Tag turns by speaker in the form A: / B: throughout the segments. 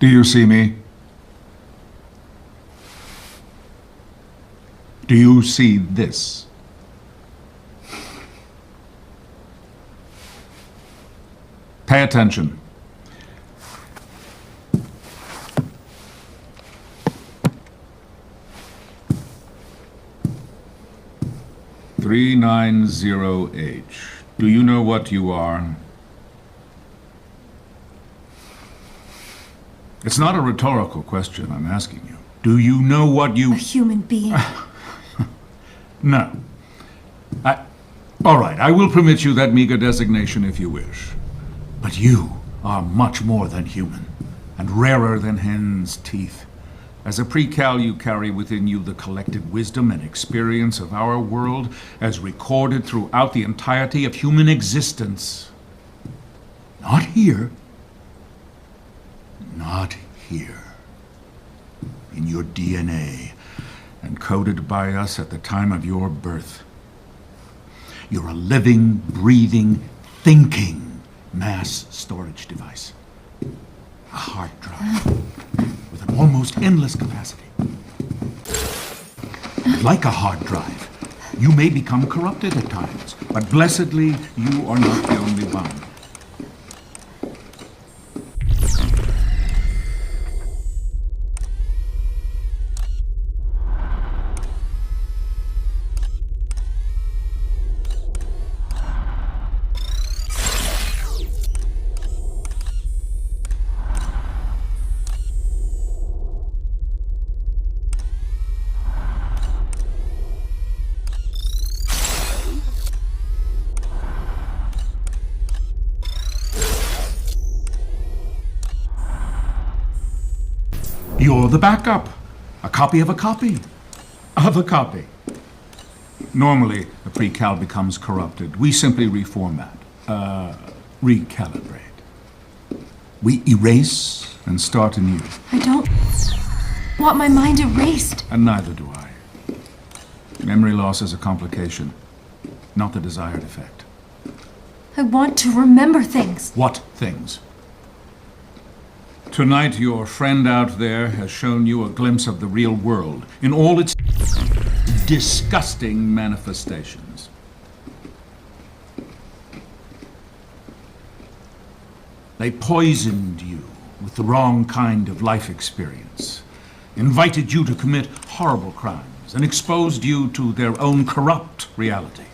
A: Do you see me? Do you see this? Pay attention. "390H. Do you know what you are?" It's not a rhetorical question I'm asking you. Do you know what you...
B: A human being.
A: No. All right, I will permit you that meager designation if you wish. But you are much more than human, and rarer than hen's teeth. As a pre-cal, you carry within you the collected wisdom and experience of our world as recorded throughout the entirety of human existence. Not here. Not here. In your DNA, encoded by us at the time of your birth. You're a living, breathing, thinking mass storage device. A hard drive with an almost endless capacity. Like a hard drive, you may become corrupted at times, but blessedly, you are not the only one. You're the backup. A copy of a copy of a copy. Normally, a pre-cal becomes corrupted. We simply reformat, recalibrate. We erase and start anew.
B: I don't want my mind erased.
A: And neither do I. Memory loss is a complication, not the desired effect.
B: I want to remember things.
A: What things? Tonight, your friend out there has shown you a glimpse of the real world in all its disgusting manifestations. They poisoned you with the wrong kind of life experience, invited you to commit horrible crimes, and exposed you to their own corrupt reality.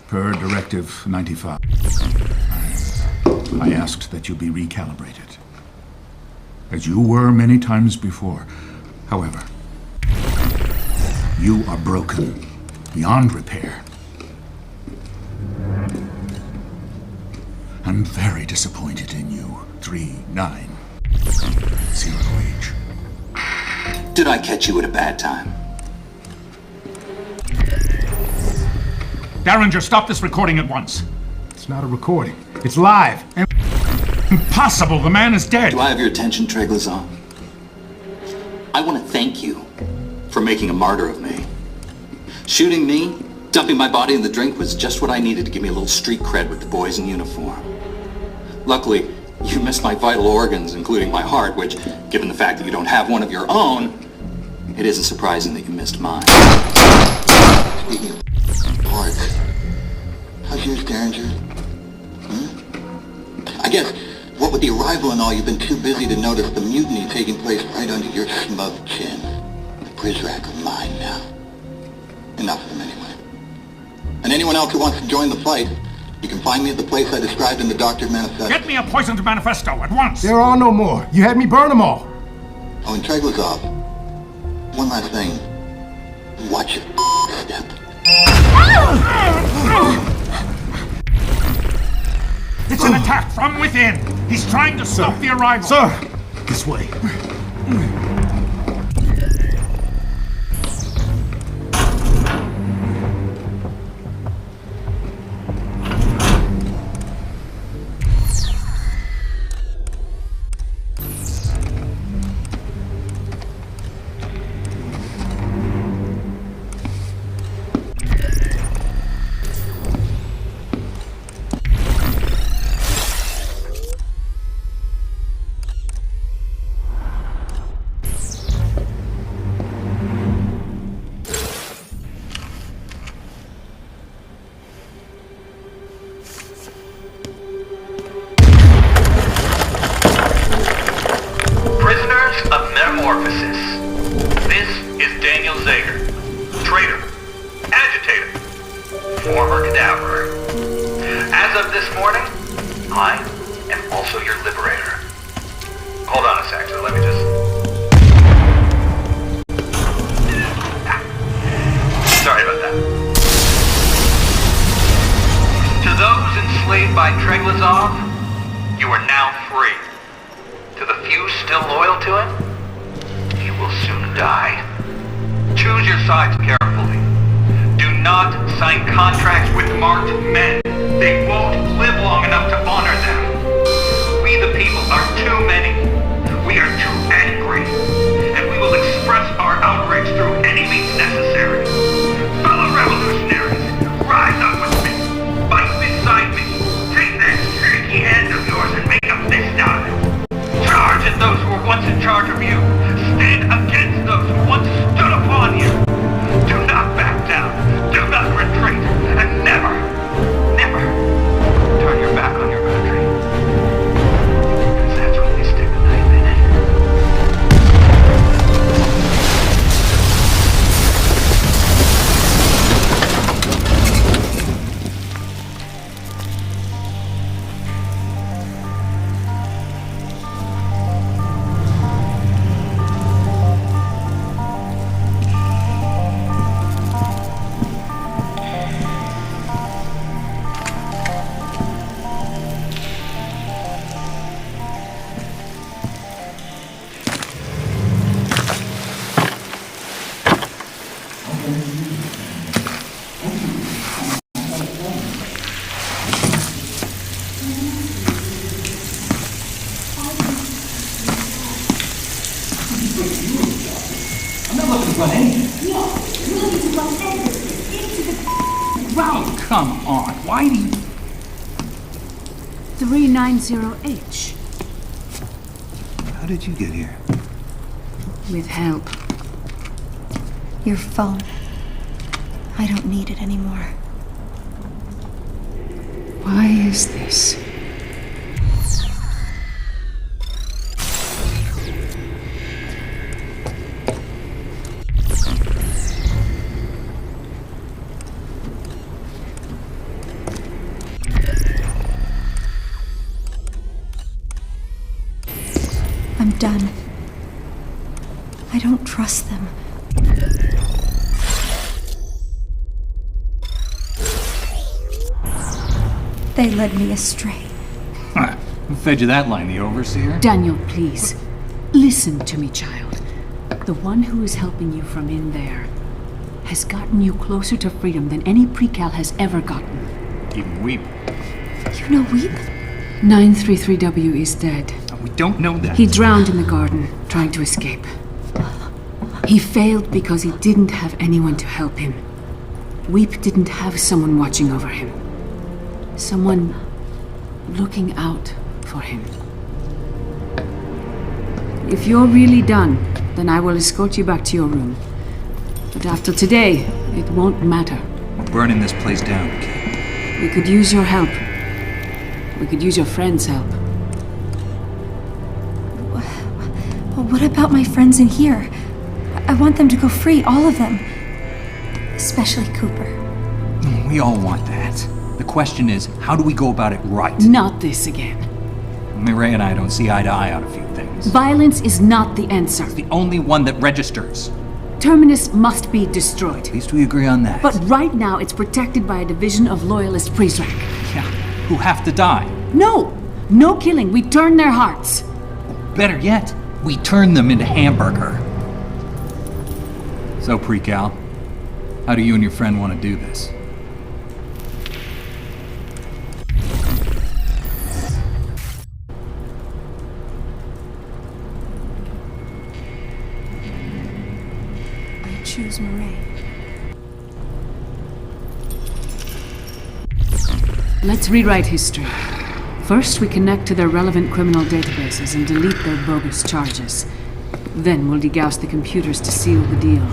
A: Per Directive 95, I asked that you be recalibrated, as you were many times before. However, you are broken beyond repair. I'm very disappointed in you, 390H.
C: Did I catch you at a bad time?
A: Derringer, stop this recording at once.
D: It's not a recording. It's live.
A: Impossible! The man is dead!
C: Do I have your attention, Treglazon? I want to thank you for making a martyr of me. Shooting me, dumping my body in the drink was just what I needed to give me a little street cred with the boys in uniform. Luckily, you missed my vital organs, including my heart, which, given the fact that you don't have one of your own, it isn't surprising that you missed mine.
E: Speaking of parts, how's yours, Derringer? I guess, what with the arrival and all, you've been too busy to notice the mutiny taking place right under your smug chin. The Prizrak of mine now. Enough of them anyway. And anyone else who wants to join the fight, you can find me at the place I described in the Doctor Manifesto.
A: Get me a poisoned manifesto at once!
D: There are no more. You had me burn them all.
E: Oh, and Treglazov, one last thing. Watch your step.
A: It's an attack from within! He's trying to stop the arrival!
D: Sir! This way.
F: I am also your liberator. Hold on a sec, so let me just... Sorry about that. To those enslaved by Treglazov, you are now free. To the few still loyal to him, you will soon die. Choose your sides carefully. Do not sign contracts with marked men. They won't live long enough to honor them. We the people are too many. We are too angry. And we will express our outrage through any means necessary. Fellow revolutionaries, rise up with me. Fight beside me. Take that shaky hand of yours and make a fist out of it. Charge at those who were once in charge of you. Stand against those who once stood upon you. Do not back down. Do not retreat. And never, never turn your back on your country. Because that's when they stick the knife in it.
G: Well, come on. Why do you...
H: 390H.
G: How did you get here?
H: With help.
B: Your phone. I don't need it anymore.
H: Why is this?
B: I'm done. I don't trust them. They led me astray.
G: Who fed you that line, the overseer?
H: Daniel, please. Listen to me, child. The one who is helping you from in there has gotten you closer to freedom than any pre-cal has ever gotten.
G: Even Weep.
B: You know Weep?
H: 933W is dead.
G: We don't know that.
H: He drowned in the garden, trying to escape. He failed because he didn't have anyone to help him. Weep didn't have someone watching over him. Someone looking out for him. If you're really done, then I will escort you back to your room. But after today, it won't matter.
G: We're burning this place down, kid.
H: We could use your help. We could use your friends' help.
B: What about my friends in here? I want them to go free, all of them. Especially Cooper.
G: We all want that. The question is, how do we go about it right?
H: Not this again.
G: Mireille and I don't see eye to eye on a few things.
H: Violence is not the answer.
G: It's the only one that registers.
H: Terminus must be destroyed.
G: At least we agree on that.
H: But right now, it's protected by a division of loyalist Prizrak.
G: Yeah, who have to die.
H: No! No killing. We turn their hearts.
G: Better yet, we turn them into hamburger. So, Pre-Cal, how do you and your friend want to do this?
B: I choose Mireille.
H: Let's rewrite history. First, we connect to their relevant criminal databases and delete their bogus charges. Then we'll degauss the computers to seal the deal.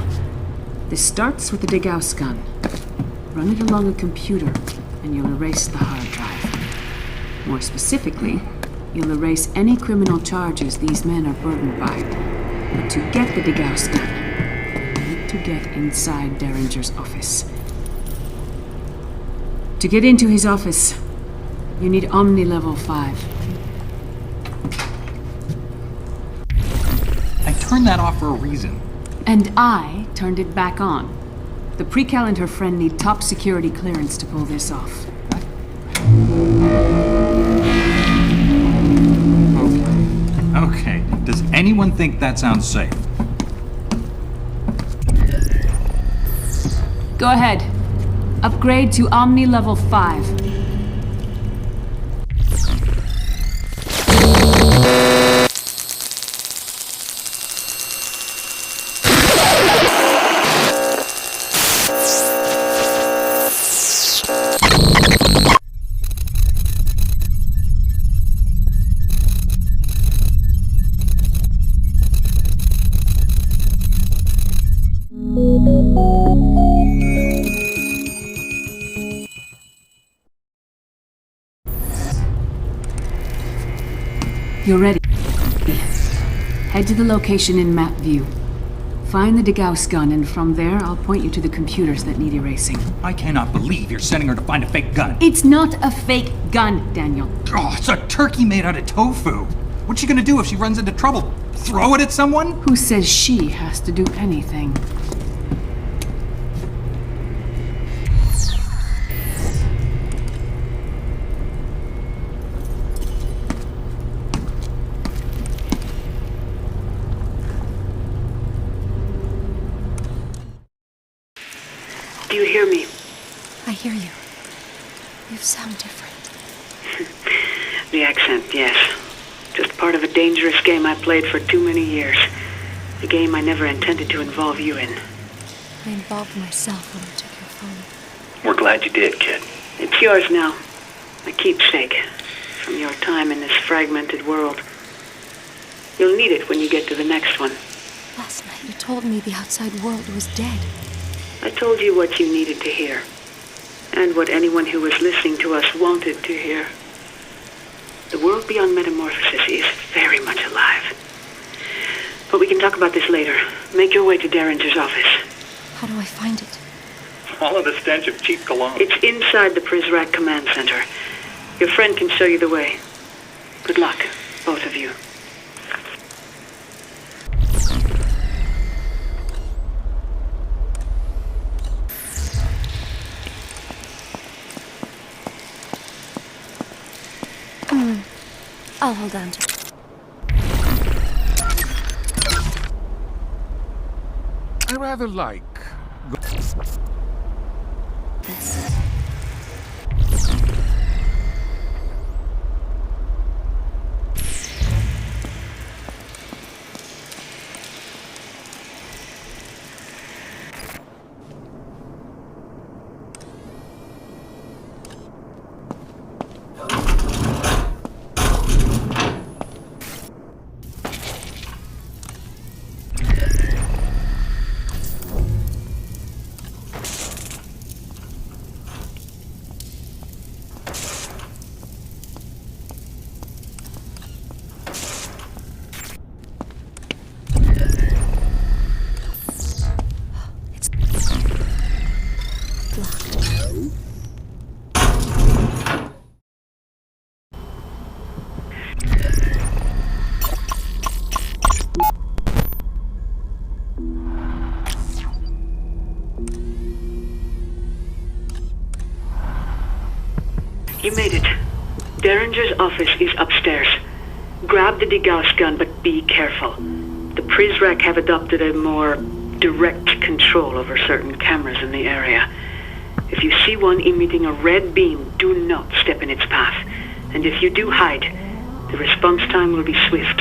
H: This starts with the degauss gun. Run it along a computer, and you'll erase the hard drive. More specifically, you'll erase any criminal charges these men are burdened by. But to get the degauss done, you need to get inside Derringer's office. To get into his office, You need Omni level 5.
G: I turned that off for a reason.
H: And I turned it back on. The Precal and her friend need top security clearance to pull this off.
G: Okay. Does anyone think that sounds safe?
H: Go ahead. Upgrade to Omni level 5. You're ready. Head to the location in map view. Find the Degauss gun, and from there, I'll point you to the computers that need erasing.
G: I cannot believe you're sending her to find a fake gun.
H: It's not a fake gun, Daniel.
G: Oh, it's a turkey made out of tofu. What's she gonna do if she runs into trouble? Throw it at someone?
H: Who says she has to do anything?
I: Do you hear me?
B: I hear you. You sound different.
I: The accent, yes. Just part of a dangerous game I played for too many years. A game I never intended to involve you in.
B: I involved myself when I took your phone.
F: We're glad you did, kid.
I: It's yours now. A keepsake from your time in this fragmented world. You'll need it when you get to the next one.
B: Last night you told me the outside world was dead.
I: I told you what you needed to hear. And what anyone who was listening to us wanted to hear. The world beyond metamorphosis is very much alive. But we can talk about this later. Make your way to Derringer's office.
B: How do I find it?
F: All of the stench of cheap cologne.
I: It's inside the PrisRack command center. Your friend can show you the way. Good luck, both of you.
B: I'll hold on to it.
A: I rather like
B: This.
I: You made it. Derringer's office is upstairs. Grab the Degauss gun, but be careful. The PrisRack have adopted a more direct control over certain cameras in the area. If you see one emitting a red beam, do not step in its path. And if you do hide, the response time will be swift.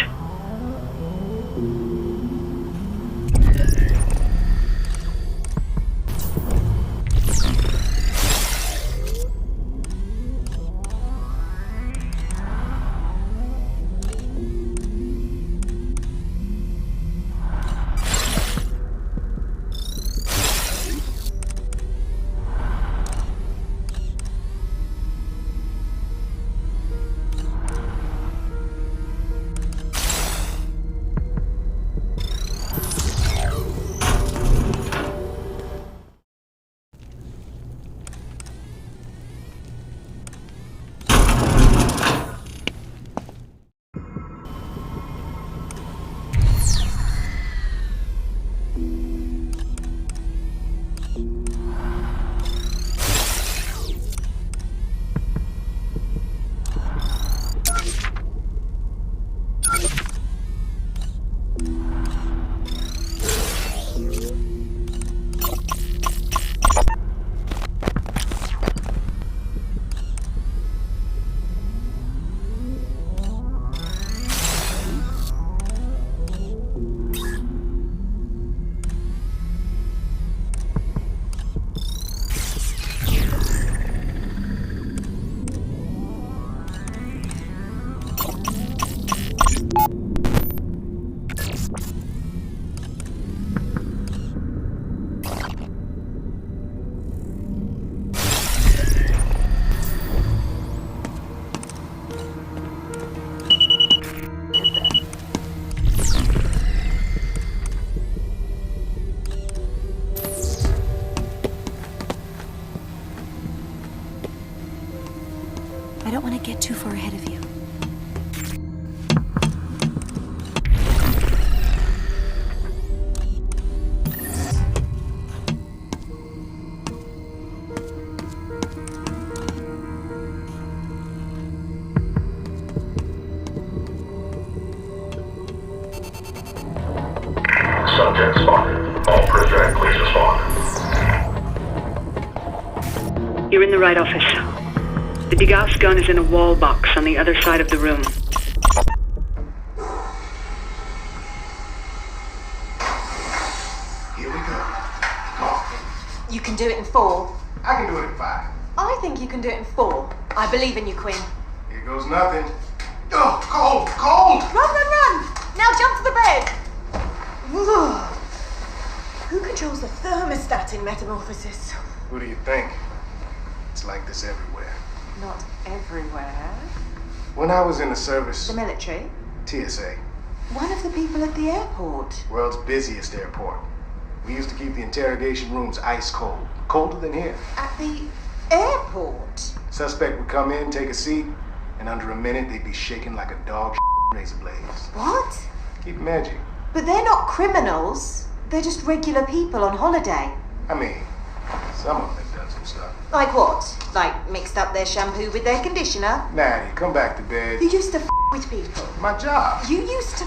B: want to get too far ahead of you.
J: Subject spotted. All prisoner, please respond.
I: You're in the right office. The degauss gun is in a wall box on the other side of the room.
D: Here we go. Come on.
K: You can do it in 4.
D: I can do it in 5.
K: I think you can do it in 4. I believe in you, Quinn.
D: Here goes nothing. Oh, cold, cold!
K: Run! Now jump to the bed! Ugh. Who controls the thermostat in Metamorphosis?
D: Who do you think? It's like this everywhere.
K: Not everywhere.
D: When I was in the service,
K: The military?
D: TSA,
K: One of the people at the airport.
D: world's busiest airport. We used to keep the interrogation rooms ice cold. Colder than here.
K: At the airport?
D: Suspect would come in, take a seat, and under a minute they'd be shaking like a dog razor blades.
K: What?
D: Keep them edgy.
K: But they're not criminals. They're just regular people on holiday.
D: I mean, some of them have done some stuff.
K: Like what? Like mixed up their shampoo with their conditioner?
D: Maddie, come back to bed.
K: You used to with people.
D: My job.
K: You used to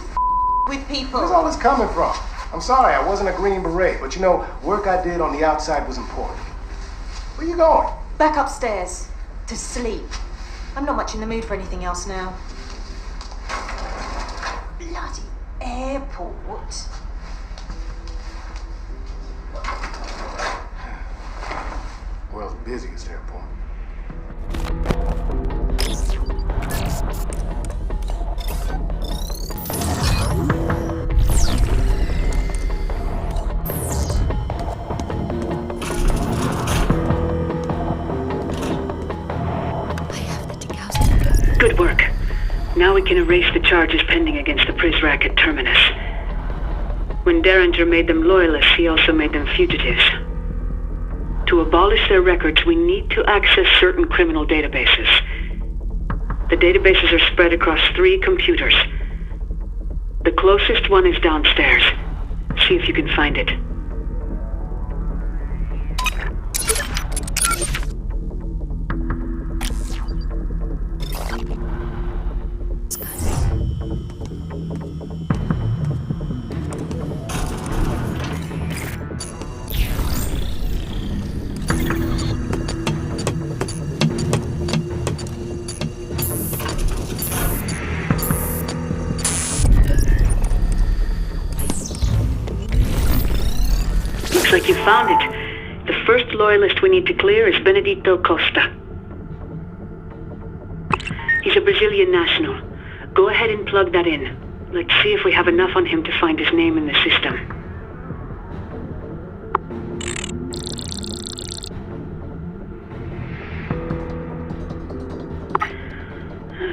K: with people.
D: Where's all this coming from? I'm sorry, I wasn't a Green Beret, but you know, work I did on the outside was important. Where you going?
K: Back upstairs. To sleep. I'm not much in the mood for anything else now. Bloody airport.
D: World's busiest airport.
I: Good work. Now we can erase the charges pending against the Prizrak at Terminus. When Derringer made them loyalists, he also made them fugitives. To abolish their records, we need to access certain criminal databases. The databases are spread across 3 computers. The closest one is downstairs. See if you can find it. Looks like you found it. The first loyalist we need to clear is Benedito Costa. He's a Brazilian national. Go ahead and plug that in. Let's see if we have enough on him to find his name in the system.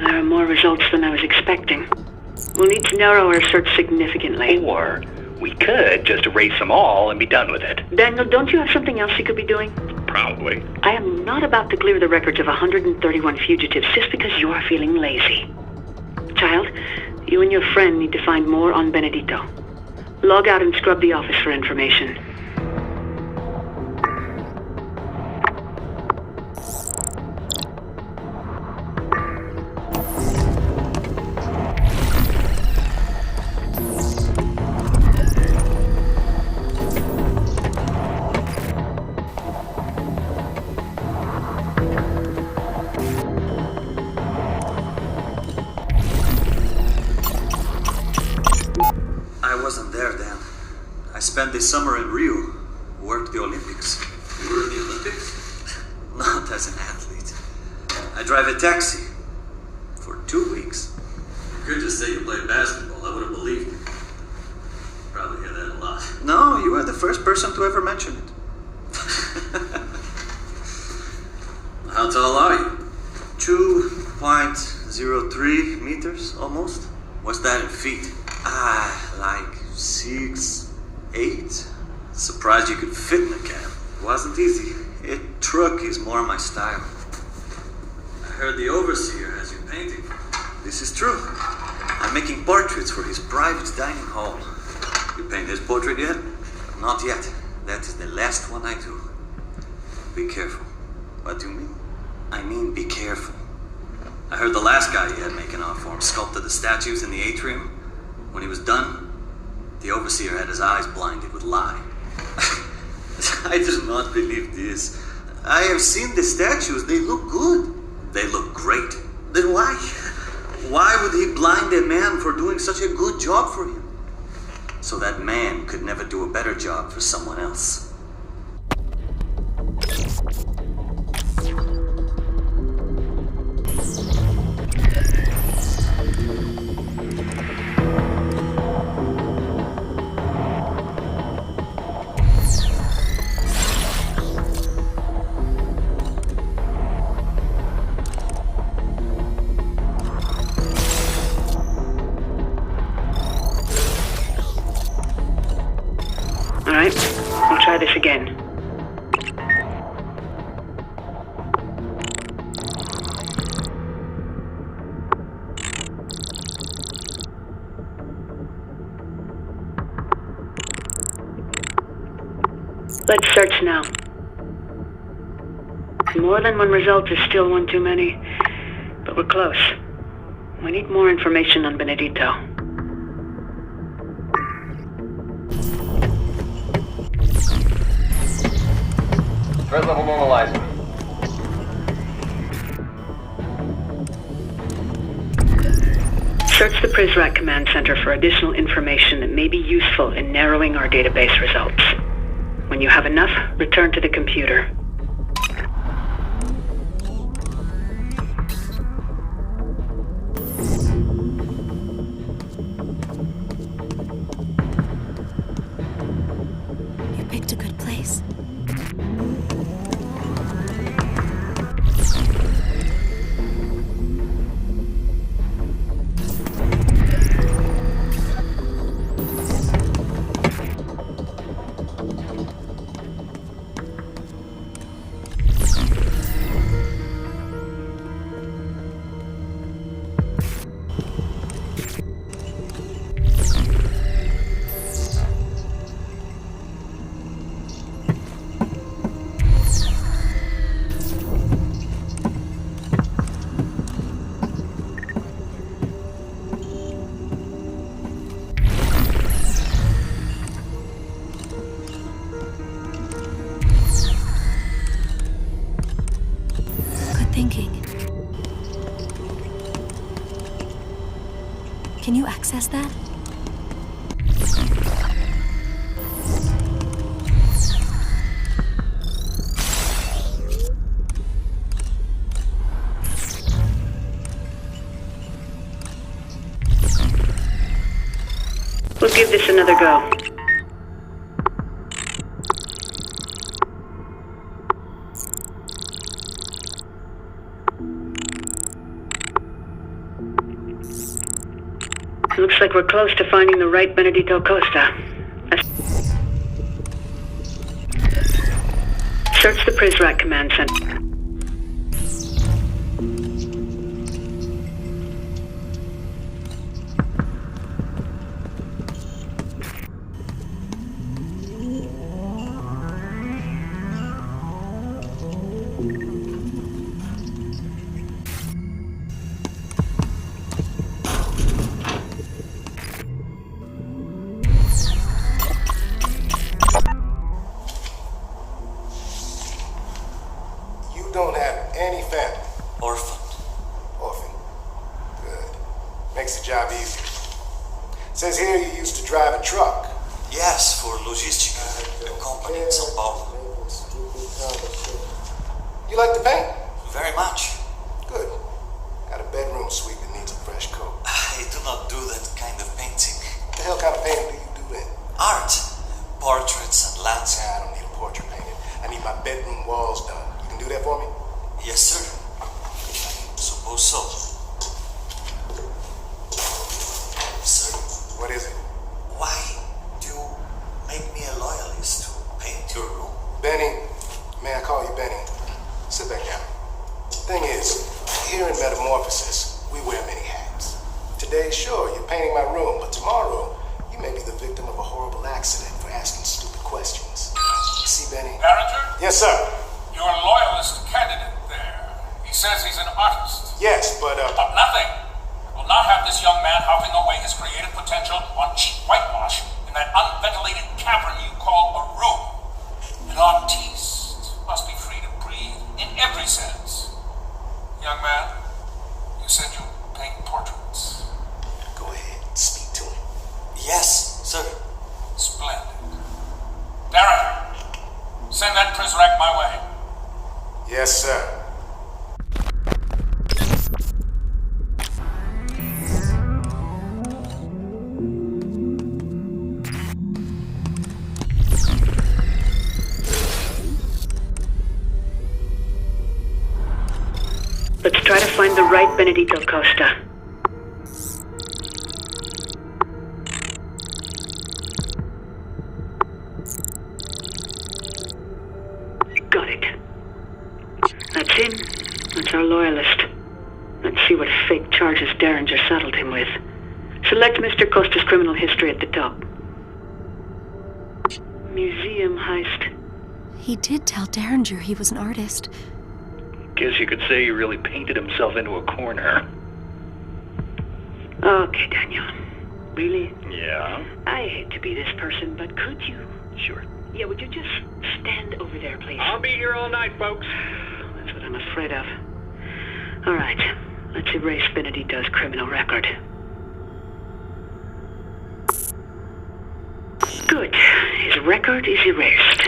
I: There are more results than I was expecting. We'll need to narrow our search significantly.
F: Or we could just erase them all and be done with it.
I: Daniel, don't you have something else you could be doing?
F: Probably.
I: I am not about to clear the records of 131 fugitives just because you are feeling lazy. Child, you and your friend need to find more on Benedito. Log out and scrub the office for information.
L: I wasn't there then. I spent this summer in Rio, worked the Olympics.
M: You were in the Olympics?
L: Not as an athlete. I drive a taxi for 2 weeks.
M: You could just say you played basketball. I would have believed you. Probably hear that a lot.
L: No, you are the first person to ever mention it.
M: How tall are you?
L: 2.03 meters, almost. What's that in feet? Like 6'8". Surprised you could fit in a cab. Wasn't easy. A truck is more my style. heard the overseer has you painting. This is true. I'm making portraits for his private dining hall. You paint his portrait yet? Not yet. That is the last one I do. Be careful. What do you mean? I mean, be careful. I heard the last guy he had making art for him sculpted the statues in the atrium. When he was done, the overseer had his eyes blinded with lye. I do not believe this. I have seen the statues. They look good. They look great. Then why? Why would he blind a man for doing such a good job for him? So that man could never do a better job for someone else.
I: Alright, we'll try this again. Let's search now. More than one result is still one too many, but we're close. We need more information on Benedito.
D: Threat level normalizing.
I: Search the PRISRAC Command Center for additional information that may be useful in narrowing our database results. When you have enough, return to the computer.
B: You picked a good place. Can you access that?
I: We'll give this another go. Looks like we're close to finding the right Benedito Costa. Search the PRISRAC Command Center.
D: Don't have any family.
L: Orphan.
D: Orphan. Good. Makes the job easier. Says here you used to drive a truck.
L: Yes, for Logistica, a company in São Paulo.
D: You like to paint?
L: Very much.
D: Good. Got a bedroom suite that needs a fresh coat.
L: I do not do that kind of painting.
D: What the hell kind of painting do you do then?
L: Art. Portraits and landscape.
D: I don't need a portrait painted. I need my bedroom walls done. Do that for me?
L: Yes, sir. I suppose so. Sir?
D: What is it?
L: Why do you make me a loyalist to paint your room?
D: Benny. May I call you Benny? Sit back down. Thing is, Today, sure, you're painting my room, but tomorrow, you may be the victim of a horrible accident for asking stupid questions. You see, Benny?
A: Derringer?
D: Yes, sir.
A: Your loyalist candidate there. He says he's an artist.
D: Yes, but
A: Nothing will not have this young man hopping away his creative potential on cheap whitewash in that unventilated cavern you call a room. An artiste must be free to breathe in every sense. Young man, you said you paint portraits.
D: Go ahead, speak to him.
L: Yes, sir.
A: Splendid. Darren, send that Prizrak my way.
D: Yes, sir.
I: Let's try to find the right Benedito Costa. Got it. That's him. That's our loyalist. Let's see what fake charges Derringer saddled him with. Select Mr. Costa's criminal history at the top. Museum heist.
B: He did tell Derringer he was an artist.
N: Guess you could say he really painted himself into a corner.
I: Okay, Daniel. Really?
N: Yeah?
I: I hate to be this person, but could you?
N: Sure.
I: Yeah, would you just stand over there, please?
N: I'll be here all night, folks.
I: That's what I'm afraid of. All right, let's erase Benedito's criminal record. Good. His record is erased.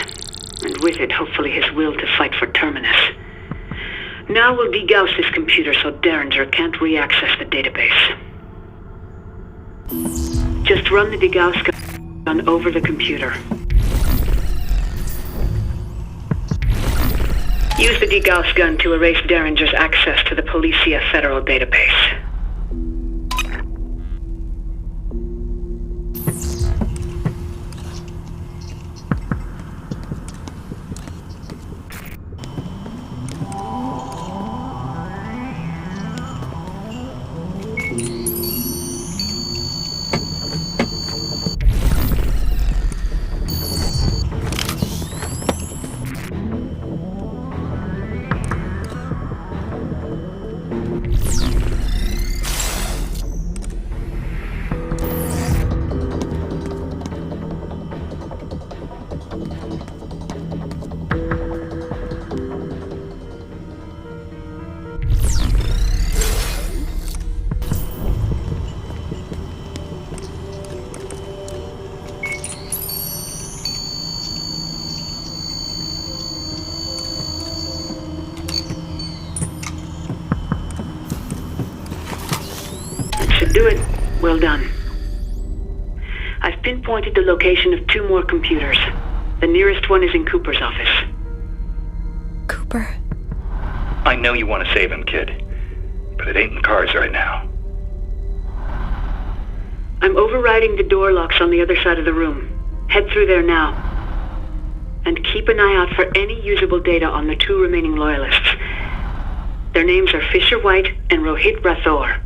I: And with it, hopefully, his will to fight for Terminus. Now we'll degauss this computer so Derringer can't re-access the database. Just run the degauss gun over the computer. Use the degauss gun to erase Derringer's access to the Policia Federal database. Do it. Well done. I've pinpointed the location of 2 more computers. The nearest one is in Cooper's office.
B: Cooper.
N: I know you want to save him, kid. But it ain't in the cards right now.
I: I'm overriding the door locks on the other side of the room. Head through there now. And keep an eye out for any usable data on the 2 remaining loyalists. Their names are Fisher White and Rohit Rathore.